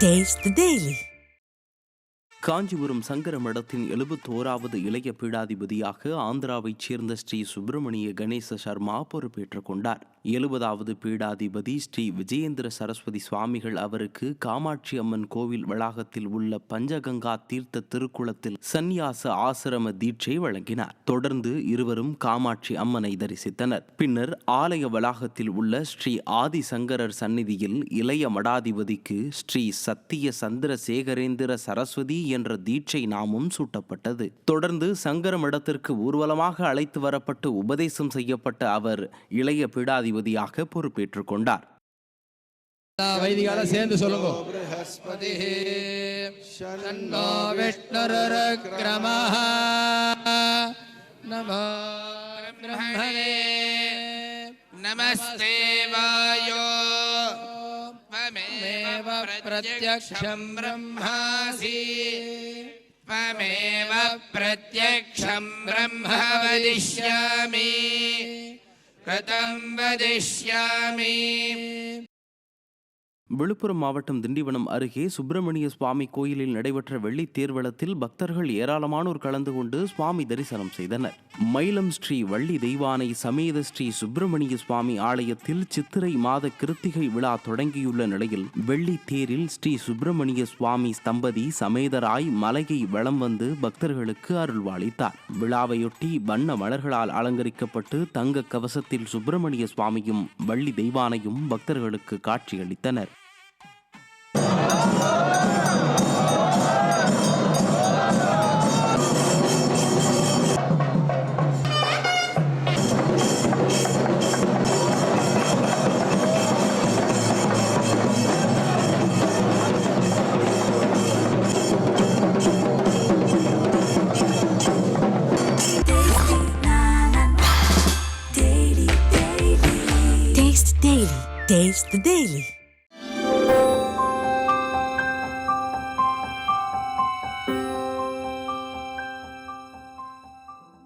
Taste the Daily. Kanchipuram Sankara மடத்தின் 71வது இளைய பீடாதிபதியாக ஆந்திராவைச் சேர்ந்த ஸ்ரீ சுப்பிரமணிய கணேச சர்மா பொறுப்பேற்றுக் கொண்டார். 70வது பீடாதிபதி ஸ்ரீ விஜயேந்திர சரஸ்வதி சுவாமிகள் அவருக்கு காமாட்சி அம்மன் கோவில் வளாகத்தில் உள்ள பஞ்சகங்கா தீர்த்த திருக்குளத்தில் சந்நியாச ஆசிரம தீட்சை வழங்கினார். தொடர்ந்து இருவரும் காமாட்சி அம்மனை தரிசித்தனர். பின்னர் ஆலய வளாகத்தில் உள்ள ஸ்ரீ ஆதிசங்கரர் சந்நிதியில் இளைய மடாதிபதிக்கு ஸ்ரீ சத்திய சந்திரசேகரேந்திர சரஸ்வதி என்ற தீட்சை நாமம் சூட்டப்பட்டது. தொடர்ந்து சங்கர மடத்திற்கு ஊர்வலமாக அழைத்து வரப்பட்டு உபதேசம் செய்யப்பட்ட அவர் இளைய பீடாதிபதியாக பொறுப்பேற்றுக் கொண்டார். சேர்ந்து சொல்லுங்க. நமஸ்தே வாயோ प्रत्यक्षं ब्रह्मासि त्वमेव प्रत्यक्षं ब्रह्म वदिष्यामि कथं वदिष्यामि. விழுப்புரம் மாவட்டம் திண்டிவனம் அருகே சுப்பிரமணிய சுவாமி கோயிலில் நடைபெற்ற வெள்ளி தேர்வலத்தில் பக்தர்கள் ஏராளமானோர் கலந்து கொண்டு சுவாமி தரிசனம் செய்தனர். மயிலம் ஸ்ரீ வள்ளி தெய்வானை சமேத ஸ்ரீ சுப்பிரமணிய சுவாமி ஆலயத்தில் சித்திரை மாத கிருத்திகை விழா தொடங்கியுள்ள நிலையில் வெள்ளி தேரில் ஸ்ரீ சுப்பிரமணிய சுவாமி தம்பதி சமேதராய் மலையை வலம் வந்து பக்தர்களுக்கு அருள்வாளித்தார். விழாவையொட்டி வண்ண மலர்களால் அலங்கரிக்கப்பட்டு தங்க கவசத்தில் சுப்பிரமணிய சுவாமியும் வள்ளி தெய்வானையும் பக்தர்களுக்கு காட்சியளித்தனர். Taste the Daily.